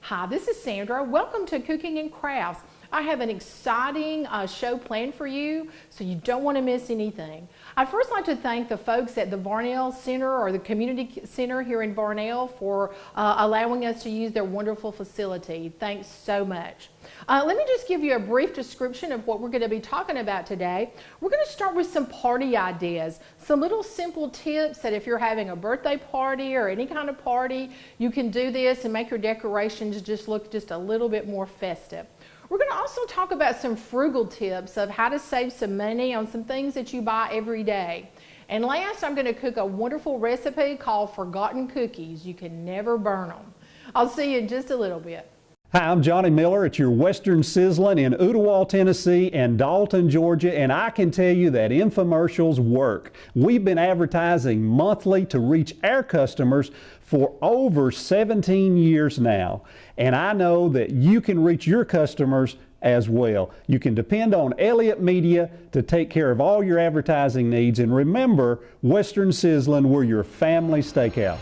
Hi, this is Sandra. Welcome to Cooking and Crafts. I have an exciting show planned for you, so you don't want to miss anything. I'd first like to thank the folks at the Varnell Center or the Community Center here in Varnell for allowing us to use their wonderful facility. Thanks so much. Let me just give you a brief description of what we're going to be talking about today. We're going to start with some party ideas, some little simple tips that if you're having a birthday party or any kind of party, you can do this and make your decorations just look just a little bit more festive. We're going to also talk about some frugal tips of how to save some money on some things that you buy every day. And last, I'm going to cook a wonderful recipe called Forgotten Cookies. You can never burn them. I'll see you in just a little bit. Hi, I'm Johnny Miller at your Western Sizzlin' in Ooltewah, Tennessee and Dalton, Georgia, and I can tell you that infomercials work. We've been advertising monthly to reach our customers for over 17 years now, and I know that you can reach your customers as well. You can depend on Elliott Media to take care of all your advertising needs, and remember, Western Sizzlin', we're your family steakhouse.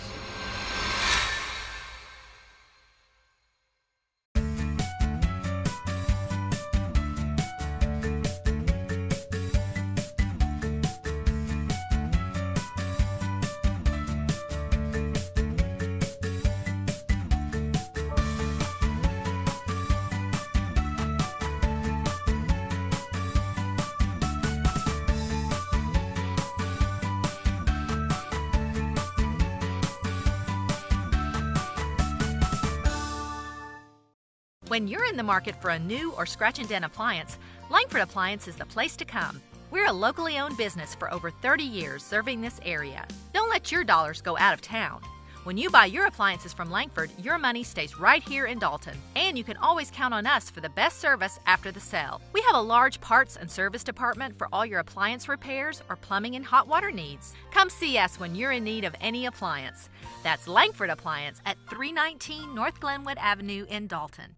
When you're in the market for a new or scratch and dent appliance, Langford Appliance is the place to come. We're a locally owned business for over 30 years serving this area. Don't let your dollars go out of town. When you buy your appliances from Langford, your money stays right here in Dalton, and you can always count on us for the best service after the sale. We have a large parts and service department for all your appliance repairs or plumbing and hot water needs. Come see us when you're in need of any appliance. That's Langford Appliance at 319 North Glenwood Avenue in Dalton.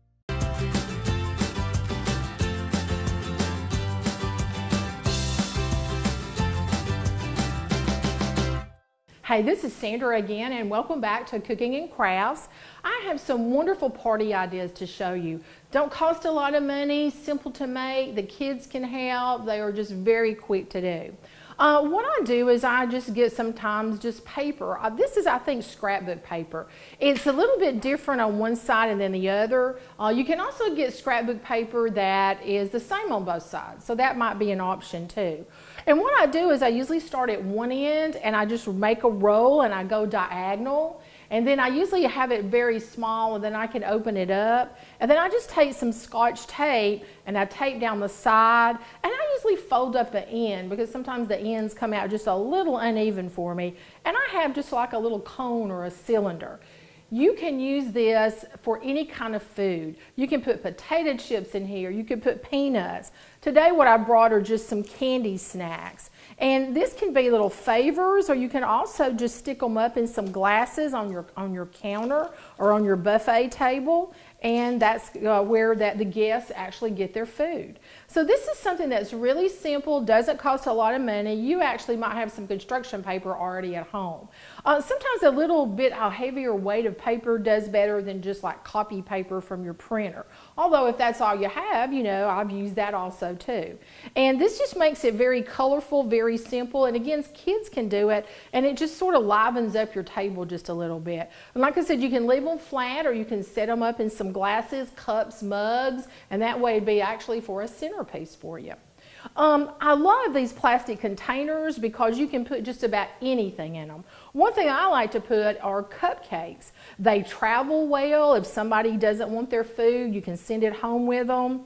Hey, this is Sandra again, and welcome back to Cooking and Crafts. I have some wonderful party ideas to show you. Don't cost a lot of money, simple to make, the kids can help, they are just very quick to do. What I do is I just get sometimes just paper. This is, I think, scrapbook paper. It's a little bit different on one side and then the other. You can also get scrapbook paper that is the same on both sides, so that might be an option too. And what I do is I usually start at one end and I just make a roll and I go diagonal. And then I usually have it very small, and then I can open it up. And then I just take some Scotch tape and I tape down the side. And I usually fold up the end because sometimes the ends come out just a little uneven for me. And I have just like a little cone or a cylinder. You can use this for any kind of food. You can put potato chips in here. You can put peanuts. Today what I brought are just some candy snacks. And this can be little favors, or you can also just stick them up in some glasses on your counter or on your buffet table. And that's where the guests actually get their food. So this is something that's really simple, doesn't cost a lot of money. You actually might have some construction paper already at home. Sometimes a little bit heavier weight of paper does better than just like copy paper from your printer. Although if that's all you have, you know, I've used that also too. And this just makes it very colorful, very simple. And again, kids can do it, and it just sort of livens up your table just a little bit. And like I said, you can leave them flat, or you can set them up in some glasses, cups, mugs, and that way it'd be actually for a centerpiece for you. I love these plastic containers because you can put just about anything in them. One thing I like to put are cupcakes. They travel well. If somebody doesn't want their food, you can send it home with them.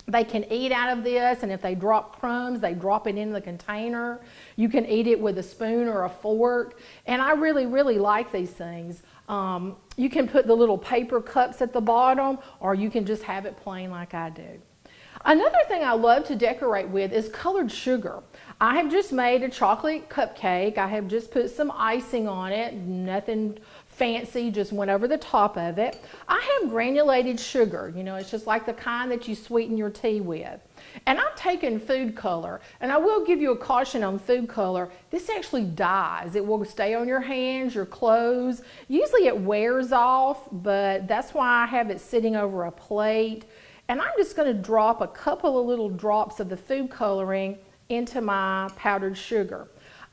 They can eat out of this, and if they drop crumbs, they drop it in the container. You can eat it with a spoon or a fork, and I really, really like these things. You can put the little paper cups at the bottom, or you can just have it plain like I do. Another thing I love to decorate with is colored sugar. I have just made a chocolate cupcake. I have just put some icing on it, nothing fancy, just went over the top of it. I have granulated sugar, you know, it's just like the kind that you sweeten your tea with. And I've taken food color, and I will give you a caution on food color. This actually dyes. It will stay on your hands, your clothes. Usually it wears off, but that's why I have it sitting over a plate. And I'm just going to drop a couple of little drops of the food coloring into my powdered sugar.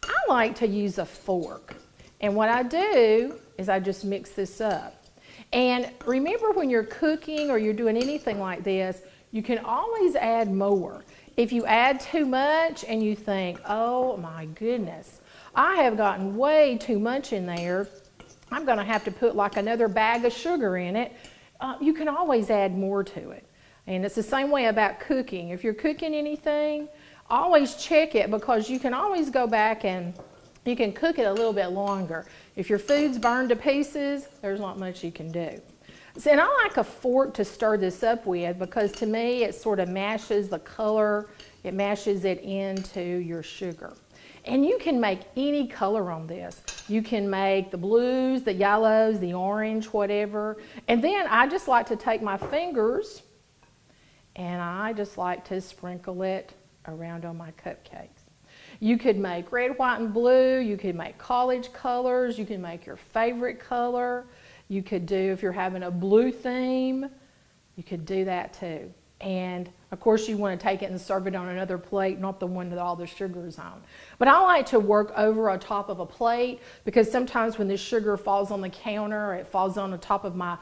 I like to use a fork. And what I do is I just mix this up. And remember, when you're cooking or you're doing anything like this, you can always add more. If you add too much and you think, oh my goodness, I have gotten way too much in there, I'm going to have to put like another bag of sugar in it, you can always add more to it. And it's the same way about cooking. If you're cooking anything, always check it, because you can always go back and you can cook it a little bit longer. If your food's burned to pieces, there's not much you can do. So, and I like a fork to stir this up with, because to me it sort of mashes the color, it mashes it into your sugar. And you can make any color on this. You can make the blues, the yellows, the orange, whatever. And then I just like to take my fingers and I just like to sprinkle it around on my cupcakes. You could make red, white, and blue. You could make college colors. You can make your favorite color. You could do, if you're having a blue theme, you could do that too. And of course you want to take it and serve it on another plate, not the one that all the sugar is on. But I like to work over on top of a plate, because sometimes when the sugar falls on the counter, or it falls on the top of my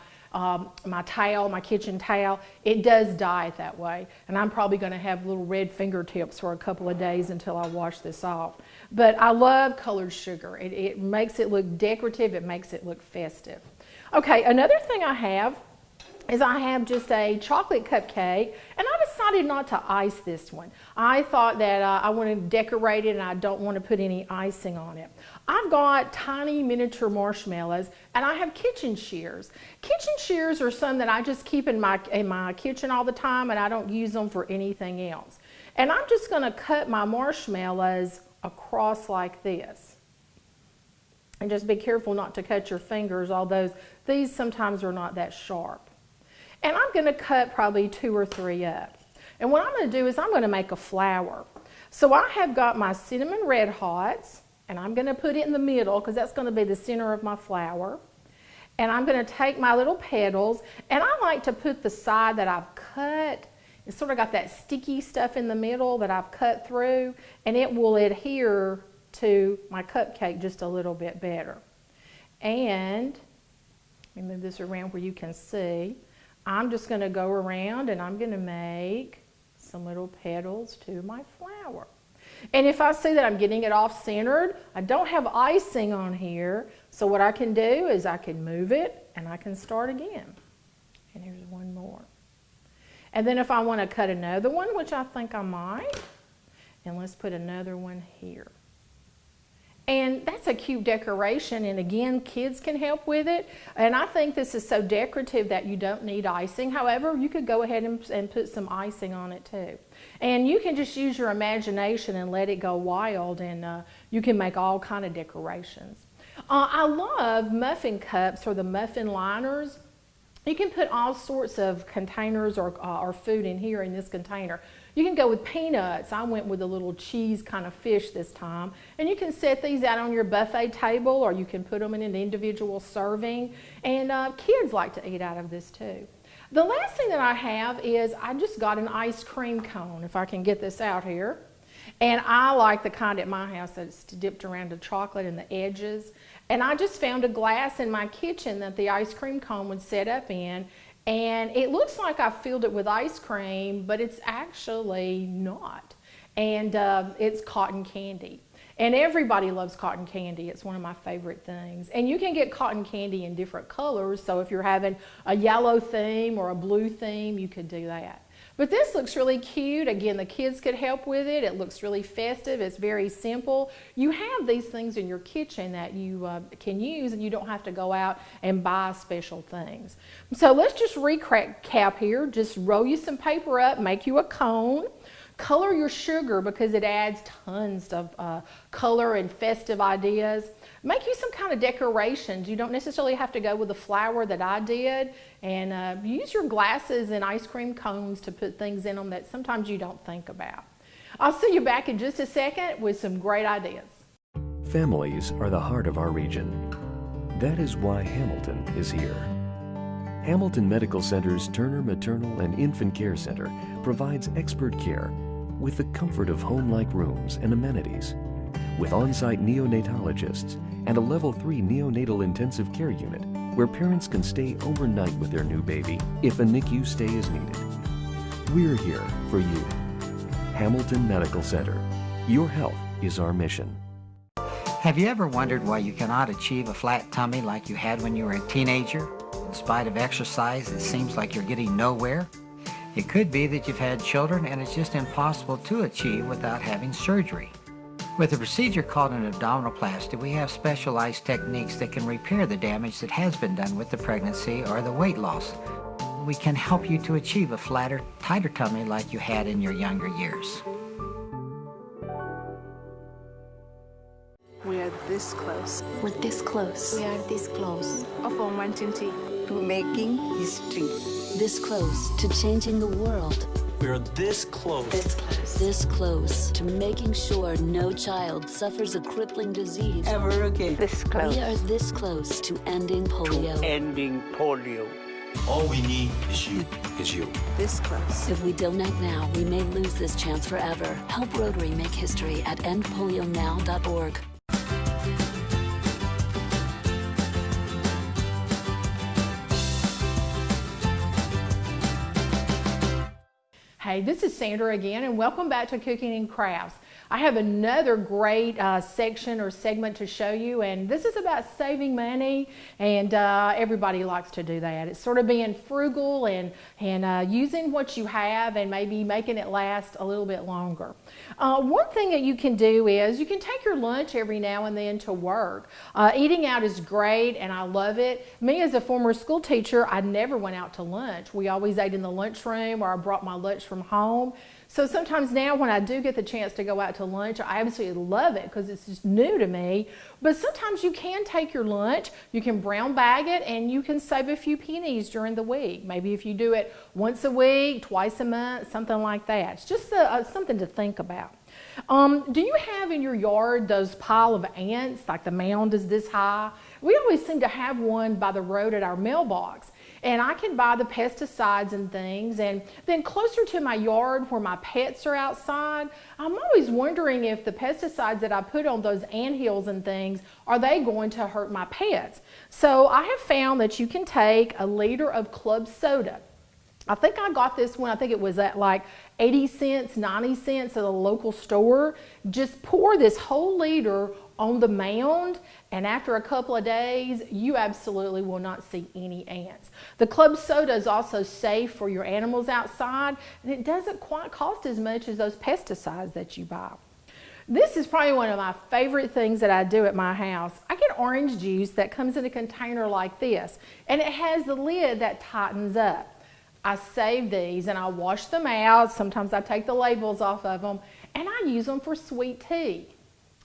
towel, my kitchen towel, it does dye it that way. And I'm probably going to have little red fingertips for a couple of days until I wash this off. But I love colored sugar. It makes it look decorative. It makes it look festive. Okay, another thing I have is I have just a chocolate cupcake, and I decided not to ice this one. I thought that I want to decorate it and I don't want to put any icing on it. I've got tiny miniature marshmallows, and I have kitchen shears. Kitchen shears are some that I just keep in my kitchen all the time, and I don't use them for anything else. And I'm just going to cut my marshmallows across like this. And just be careful not to cut your fingers, although these sometimes are not that sharp. And I'm going to cut probably 2 or 3 up. And what I'm going to do is I'm going to make a flower. So I have got my cinnamon red hots, and I'm going to put it in the middle, because that's going to be the center of my flower. And I'm going to take my little petals, and I like to put the side that I've cut. It's sort of got that sticky stuff in the middle that I've cut through, and it will adhere to my cupcake just a little bit better. And let me move this around where you can see. I'm just going to go around and I'm going to make some little petals to my flower. And if I see that I'm getting it off centered, I don't have icing on here, so what I can do is I can move it and I can start again. And here's one more. And then if I want to cut another one, which I think I might, and let's put another one here. And that's a cute decoration, and again, kids can help with it. And I think this is so decorative that you don't need icing. However, you could go ahead and put some icing on it too. And you can just use your imagination and let it go wild, and you can make all kind of decorations. I love muffin cups or the muffin liners. You can put all sorts of containers or food in here in this container. You can go with peanuts. I went with a little cheese kind of fish this time. And you can set these out on your buffet table, or you can put them in an individual serving. And kids like to eat out of this too. The last thing that I have is I just got an ice cream cone, if I can get this out here. And I like the kind at my house that's dipped around the chocolate and the edges. And I just found a glass in my kitchen that the ice cream cone would set up in. And it looks like I filled it with ice cream, but it's actually not. And it's cotton candy. And everybody loves cotton candy. It's one of my favorite things. And you can get cotton candy in different colors. So if you're having a yellow theme or a blue theme, you could do that. But this looks really cute. Again, the kids could help with it. It looks really festive. It's very simple. You have these things in your kitchen that you can use, and you don't have to go out and buy special things. So let's just recap here. Just roll you some paper up, make you a cone. Color your sugar because it adds tons of color and festive ideas. Make you some kind of decorations. You don't necessarily have to go with the flower that I did, and use your glasses and ice cream cones to put things in them that sometimes you don't think about. I'll see you back in just a second with some great ideas. Families are the heart of our region. That is why Hamilton is here. Hamilton Medical Center's Turner Maternal and Infant Care Center provides expert care with the comfort of home-like rooms and amenities, with on-site neonatologists and a Level 3 neonatal intensive care unit where parents can stay overnight with their new baby if a NICU stay is needed. We're here for you. Hamilton Medical Center. Your health is our mission. Have you ever wondered why you cannot achieve a flat tummy like you had when you were a teenager? In spite of exercise, it seems like you're getting nowhere. It could be that you've had children and it's just impossible to achieve without having surgery. With a procedure called an abdominoplasty, we have specialized techniques that can repair the damage that has been done with the pregnancy or the weight loss. We can help you to achieve a flatter, tighter tummy like you had in your younger years. We are this close. We're this close. We are this close of wanting to making history. This close to changing the world. We are this close. This close. This close to making sure no child suffers a crippling disease Ever again. This close. We are this close to ending polio. Ending polio. All we need is you. This close. If we don't act now, we may lose this chance forever. Help Rotary make history at endpolionow.org. Hey, this is Sandra again, and welcome back to Cooking and Crafts. I have another great section or segment to show you, and this is about saving money, and everybody likes to do that. It's sort of being frugal and using what you have and maybe making it last a little bit longer. One thing that you can do is you can take your lunch every now and then to work. Eating out is great, and I love it. Me as a former school teacher, I never went out to lunch. We always ate in the lunchroom, or I brought my lunch from home. So sometimes now when I do get the chance to go out to lunch, I absolutely love it because it's just new to me. But sometimes you can take your lunch, you can brown bag it, and you can save a few pennies during the week. Maybe if you do it once a week, twice a month, something like that. It's just something to think about. Do you have in your yard those pile of ants, like the mound is this high? We always seem to have one by the road at our mailbox. And I can buy the pesticides and things, and then closer to my yard where my pets are outside, I'm always wondering if the pesticides that I put on those anthills and things, are they going to hurt my pets? So I have found that you can take a liter of club soda. I think I got this one, I think it was at like 80 cents, 90 cents at a local store. Just pour this whole liter on the mound, and after a couple of days, you absolutely will not see any ants. The club soda is also safe for your animals outside, and it doesn't quite cost as much as those pesticides that you buy. This is probably one of my favorite things that I do at my house. I get orange juice that comes in a container like this, and it has the lid that tightens up. I save these and I wash them out. Sometimes I take the labels off of them, and I use them for sweet tea.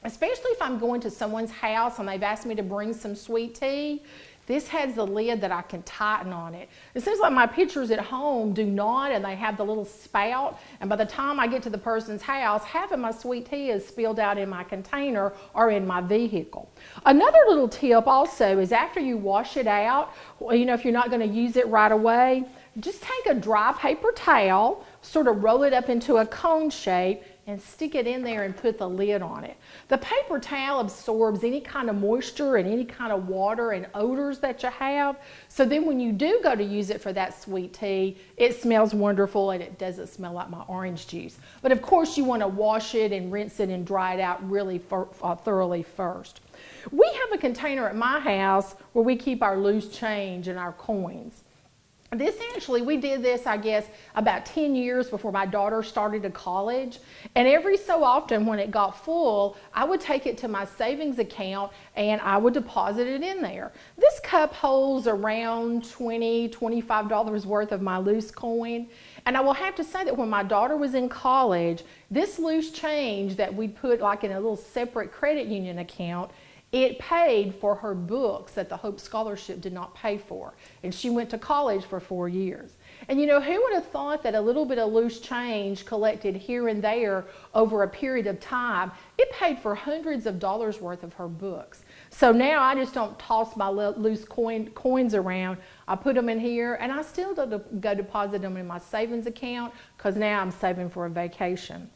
Especially if I'm going to someone's house and they've asked me to bring some sweet tea, this has the lid that I can tighten on it. It seems like my pictures at home do not, and they have the little spout, and by the time I get to the person's house, half of my sweet tea is spilled out in my container or in my vehicle. Another little tip also is after you wash it out, if you're not going to use it right away, just take a dry paper towel, sort of roll it up into a cone shape, and stick it in there and put the lid on it. The paper towel absorbs any kind of moisture and any kind of water and odors that you have. So then when you do go to use it for that sweet tea, it smells wonderful and it doesn't smell like my orange juice. But of course you want to wash it and rinse it and dry it out really thoroughly first. We have a container at my house where we keep our loose change and our coins. This actually, we did this, I guess, about 10 years before my daughter started to college. And every so often when it got full, I would take it to my savings account and I would deposit it in there. This cup holds around $20, $25 worth of my loose coin. And I will have to say that when my daughter was in college, this loose change that we'd put like in a little separate credit union account, it paid for her books that the Hope Scholarship did not pay for. And she went to college for 4 years. And you know, who would have thought that a little bit of loose change collected here and there over a period of time, it paid for hundreds of dollars worth of her books. So now I just don't toss my loose coins around. I put them in here and I still go deposit them in my savings account because now I'm saving for a vacation.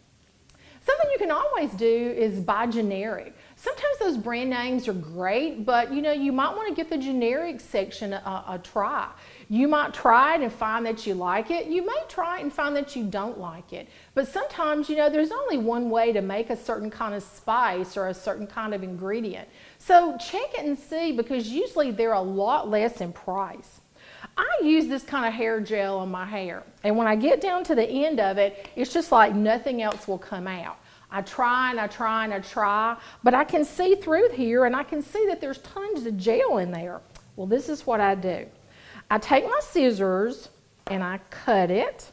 Something you can always do is buy generic. Sometimes those brand names are great, but you know, you might want to get the generic section a try. You might try it and find that you like it. You may try it and find that you don't like it. But sometimes, you know, there's only one way to make a certain kind of spice or a certain kind of ingredient. So check it and see, because usually they're a lot less in price. I use this kind of hair gel on my hair, and when I get down to the end of it, it's just like nothing else will come out. I try and I try and I try, but I can see through here and I can see that there's tons of gel in there. Well, this is what I do. I take my scissors and I cut it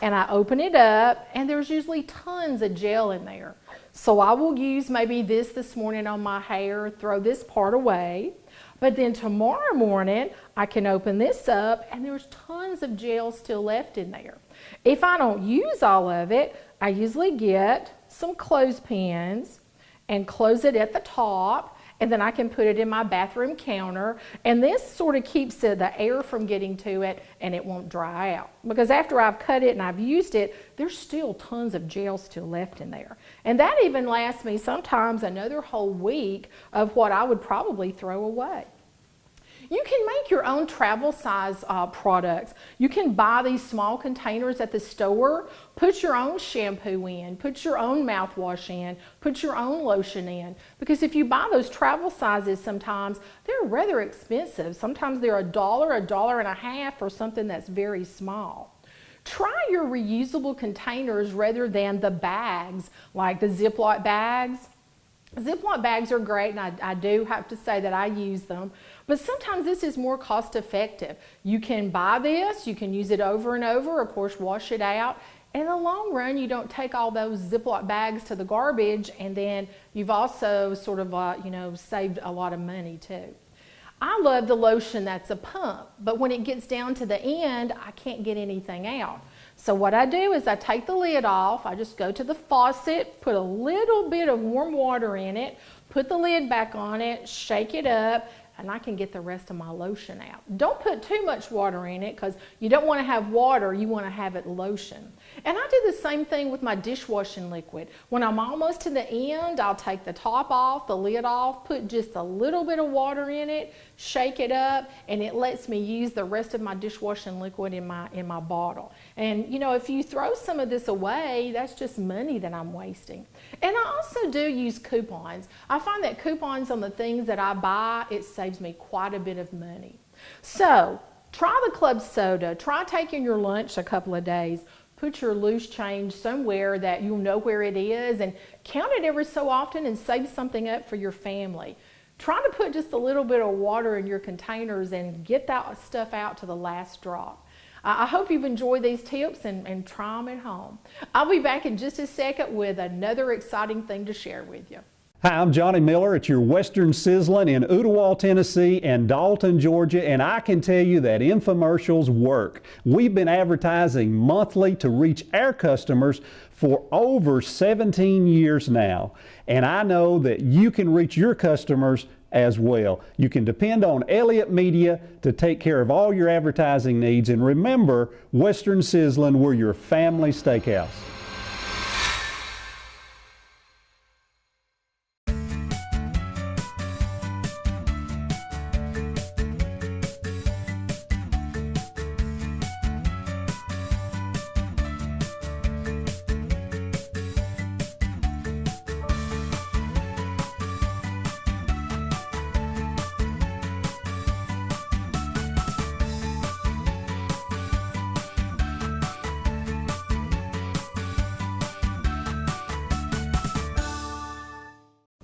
and I open it up, and there's usually tons of gel in there. So I will use maybe this morning on my hair, throw this part away. But then tomorrow morning, I can open this up and there's tons of gel still left in there. If I don't use all of it, I usually get some clothespins and close it at the top, and then I can put it in my bathroom counter, and this sort of keeps the air from getting to it and it won't dry out. Because after I've cut it and I've used it, there's still tons of gel still left in there. And that even lasts me sometimes another whole week of what I would probably throw away. You can make your own travel size products. You can buy these small containers at the store, put your own shampoo in, put your own mouthwash in, put your own lotion in. Because if you buy those travel sizes sometimes, they're rather expensive. Sometimes they're $1, $1.50 for something that's very small. Try your reusable containers rather than the bags, like the Ziploc bags. Ziploc bags are great, and I do have to say that I use them, but sometimes this is more cost effective. You can buy this, you can use it over and over, of course wash it out, and in the long run you don't take all those Ziploc bags to the garbage, and then you've also sort of you know, saved a lot of money too. I love the lotion that's a pump, but when it gets down to the end, I can't get anything out. So what I do is I take the lid off, I just go to the faucet, put a little bit of warm water in it, put the lid back on it, shake it up, and I can get the rest of my lotion out. Don't put too much water in it, because you don't want to have water, you want to have it lotion. And I do the same thing with my dishwashing liquid. When I'm almost to the end, I'll take the top off, the lid off, put just a little bit of water in it, shake it up, and it lets me use the rest of my dishwashing liquid in my bottle. And you know, if you throw some of this away, that's just money that I'm wasting. And I also do use coupons. I find that coupons on the things that I buy, it saves me quite a bit of money. So try the club soda. Try taking your lunch a couple of days. Put your loose change somewhere that you'll know where it is, and count it every so often and save something up for your family. Try to put just a little bit of water in your containers and get that stuff out to the last drop. I hope you've enjoyed these tips and try them at home. I'll be back in just a second with another exciting thing to share with you. Hi, I'm Johnny Miller at your Western Sizzlin in Ooltewah, Tennessee and Dalton, Georgia, and I can tell you that infomercials work. We've been advertising monthly to reach our customers for over 17 years now, and I know that you can reach your customers as well. You can depend on Elliott Media to take care of all your advertising needs, and remember, Western Sizzlin, we're your family steakhouse.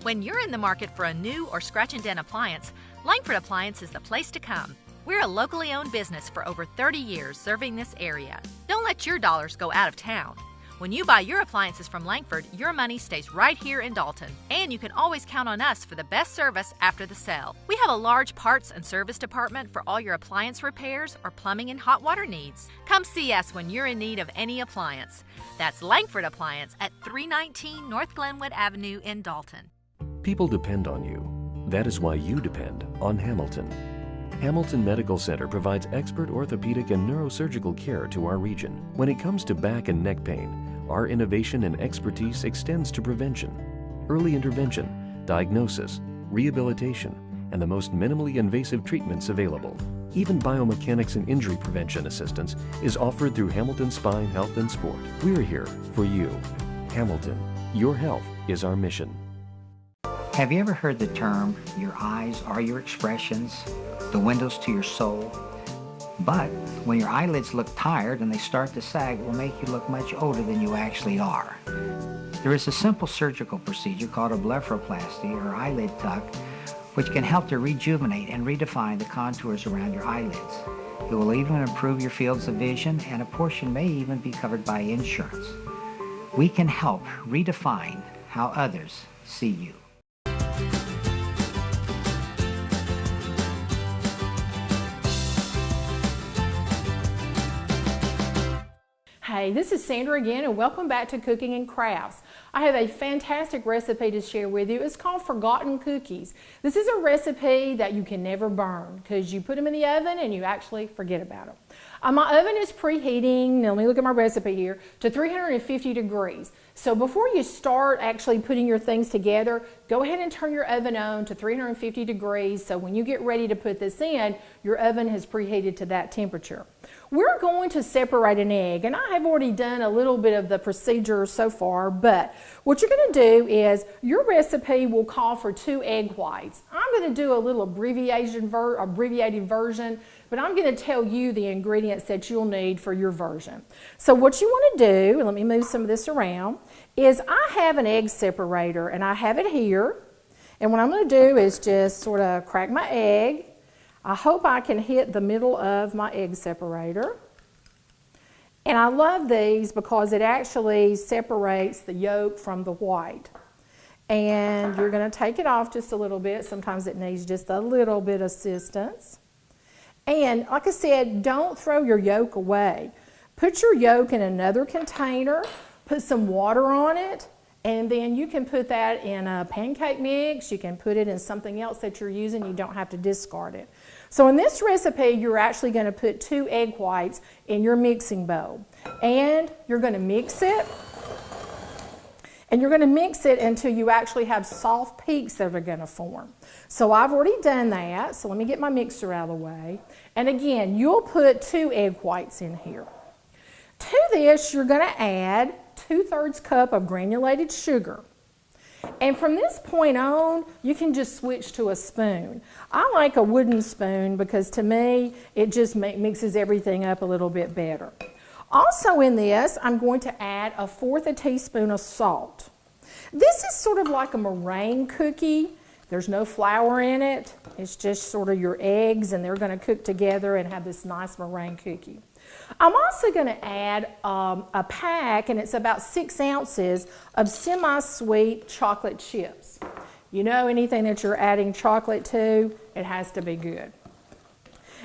When you're in the market for a new or scratch and dent appliance, Langford Appliance is the place to come. We're a locally owned business for over 30 years serving this area. Don't let your dollars go out of town. When you buy your appliances from Langford, your money stays right here in Dalton, and you can always count on us for the best service after the sale. We have a large parts and service department for all your appliance repairs or plumbing and hot water needs. Come see us when you're in need of any appliance. That's Langford Appliance at 319 North Glenwood Avenue in Dalton. People depend on you. That is why you depend on Hamilton. Hamilton Medical Center provides expert orthopedic and neurosurgical care to our region. When it comes to back and neck pain, our innovation and expertise extends to prevention, early intervention, diagnosis, rehabilitation, and the most minimally invasive treatments available. Even biomechanics and injury prevention assistance is offered through Hamilton Spine Health and Sport. We're here for you. Hamilton, your health is our mission. Have you ever heard the term, your eyes are your expressions, the windows to your soul? But when your eyelids look tired and they start to sag, it will make you look much older than you actually are. There is a simple surgical procedure called a blepharoplasty or eyelid tuck, which can help to rejuvenate and redefine the contours around your eyelids. It will even improve your fields of vision, and a portion may even be covered by insurance. We can help redefine how others see you. Hey, this is Sandra again, and welcome back to Cooking and Crafts. I have a fantastic recipe to share with you. It's called Forgotten Cookies. This is a recipe that you can never burn because you put them in the oven and you actually forget about them. My oven is preheating, now let me look at my recipe here, to 350 degrees. So before you start actually putting your things together, go ahead and turn your oven on to 350 degrees so when you get ready to put this in, your oven has preheated to that temperature. We're going to separate an egg, and I have already done a little bit of the procedure so far, but what you're going to do is your recipe will call for 2 egg whites. I'm going to do a little abbreviated version, but I'm going to tell you the ingredients that you'll need for your version. So what you want to do, and let me move some of this around, is I have an egg separator, and I have it here, and what I'm going to do is just sort of crack my egg. I hope I can hit the middle of my egg separator. And I love these because it actually separates the yolk from the white. And you're going to take it off just a little bit. Sometimes it needs just a little bit of assistance. And like I said, don't throw your yolk away. Put your yolk in another container, put some water on it, and then you can put that in a pancake mix. You can put it in something else that you're using. You don't have to discard it. So in this recipe, you're actually going to put 2 egg whites in your mixing bowl. And you're going to mix it. And you're going to mix it until you actually have soft peaks that are going to form. So I've already done that. So let me get my mixer out of the way. And again, you'll put 2 egg whites in here. To this, you're going to add 2/3 cup of granulated sugar. And from this point on, you can just switch to a spoon. I like a wooden spoon because to me, it just mixes everything up a little bit better. Also in this, I'm going to add 1/4 teaspoon of salt. This is sort of like a meringue cookie. There's no flour in it. It's just sort of your eggs, and they're going to cook together and have this nice meringue cookie. I'm also going to add a pack, and it's about 6 ounces of semi-sweet chocolate chips. You know, anything that you're adding chocolate to, it has to be good.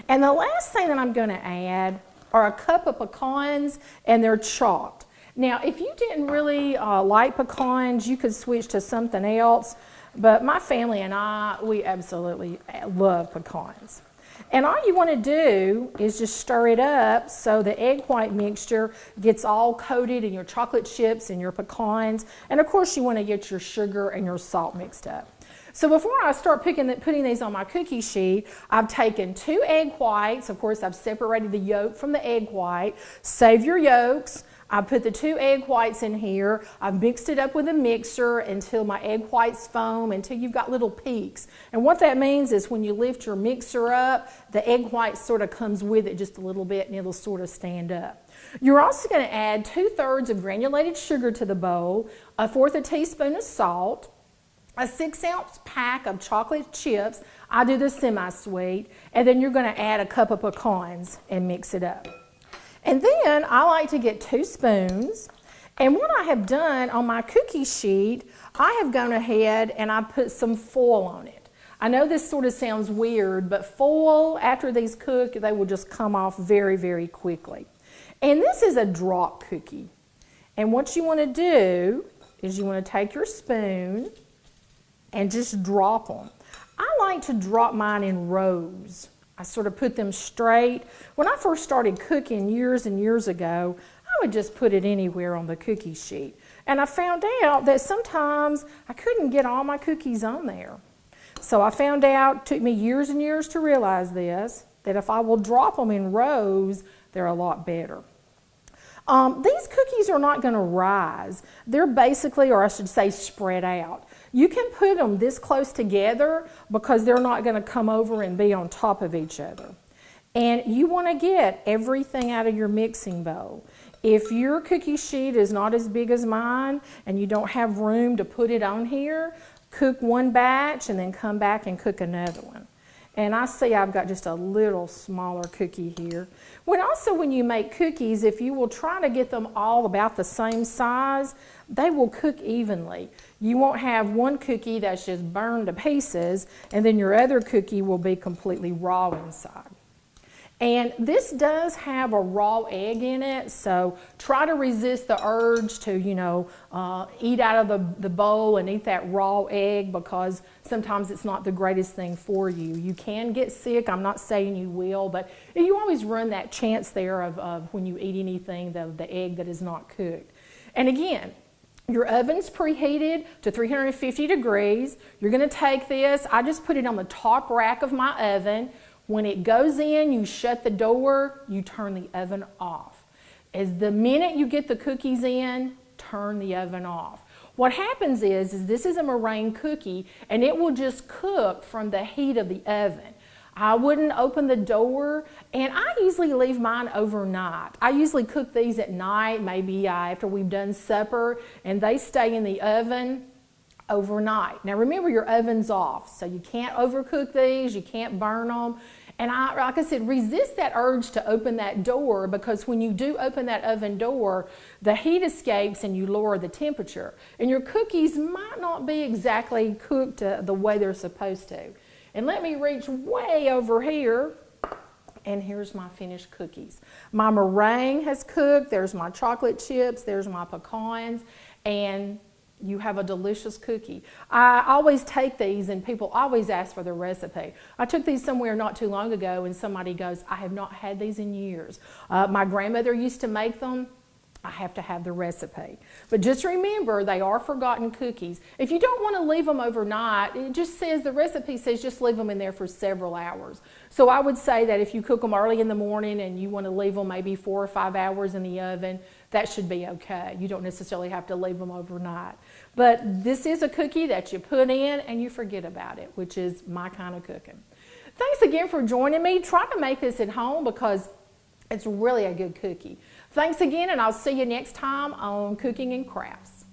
And the last thing that I'm going to add are a cup of pecans, and they're chopped. Now, if you didn't really like pecans, you could switch to something else, but my family and I, we absolutely love pecans. And all you want to do is just stir it up so the egg white mixture gets all coated in your chocolate chips and your pecans. And of course you want to get your sugar and your salt mixed up. So before I start putting these on my cookie sheet, I've taken 2 egg whites. Of course, I've separated the yolk from the egg white. Save your yolks. I put the 2 egg whites in here. I've mixed it up with a mixer until my egg whites foam, until you've got little peaks. And what that means is when you lift your mixer up, the egg white sort of comes with it just a little bit and it'll sort of stand up. You're also going to add 2/3 of granulated sugar to the bowl, 1/4 teaspoon of salt, a 6-ounce pack of chocolate chips. I do the semi-sweet, and then you're going to add a cup of pecans and mix it up. And then I like to get 2 spoons, and what I have done on my cookie sheet, I have gone ahead and I put some foil on it. I know this sort of sounds weird, but foil, after these cook, they will just come off very, very quickly. And this is a drop cookie. And what you want to do is you want to take your spoon and just drop them. I like to drop mine in rows. I sort of put them straight. When I first started cooking years and years ago, I would just put it anywhere on the cookie sheet. And I found out that sometimes I couldn't get all my cookies on there. So I found out, it took me years and years to realize this, that if I will drop them in rows, they're a lot better. These cookies are not going to rise. They're basically, or I should say, spread out. You can put them this close together because they're not going to come over and be on top of each other. And you want to get everything out of your mixing bowl. If your cookie sheet is not as big as mine and you don't have room to put it on here, cook one batch and then come back and cook another one. And I see I've got just a little smaller cookie here. When you make cookies, if you will try to get them all about the same size, they will cook evenly. You won't have one cookie that's just burned to pieces, and then your other cookie will be completely raw inside. And this does have a raw egg in it, so try to resist the urge to, eat out of the bowl and eat that raw egg, because sometimes it's not the greatest thing for you. You can get sick. I'm not saying you will, but you always run that chance there of when you eat anything, the egg that is not cooked. And again, your oven's preheated to 350 degrees. You're going to take this. I just put it on the top rack of my oven. When it goes in, you shut the door, you turn the oven off. As the minute you get the cookies in, turn the oven off. What happens is this is a meringue cookie, and it will just cook from the heat of the oven. I wouldn't open the door, and I usually leave mine overnight. I usually cook these at night, maybe after we've done supper, and they stay in the oven overnight. Now remember, your oven's off, so you can't overcook these, you can't burn them. And like I said, resist that urge to open that door, because when you do open that oven door, the heat escapes and you lower the temperature. And your cookies might not be exactly cooked the way they're supposed to. And let me reach way over here, and here's my finished cookies. My meringue has cooked, there's my chocolate chips, there's my pecans, and you have a delicious cookie. I always take these, and people always ask for the recipe. I took these somewhere not too long ago, and somebody goes, I have not had these in years. My grandmother used to make them. I have to have the recipe. But just remember, they are forgotten cookies. If you don't want to leave them overnight, it just says, the recipe says just leave them in there for several hours. So I would say that if you cook them early in the morning and you want to leave them maybe 4 or 5 hours in the oven, that should be okay. You don't necessarily have to leave them overnight. But this is a cookie that you put in and you forget about it, which is my kind of cooking. Thanks again for joining me. Try to make this at home because it's really a good cookie. Thanks again, and I'll see you next time on Cooking and Crafts.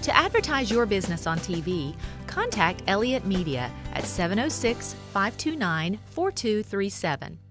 To advertise your business on TV, contact Elliott Media at 706-529-4237.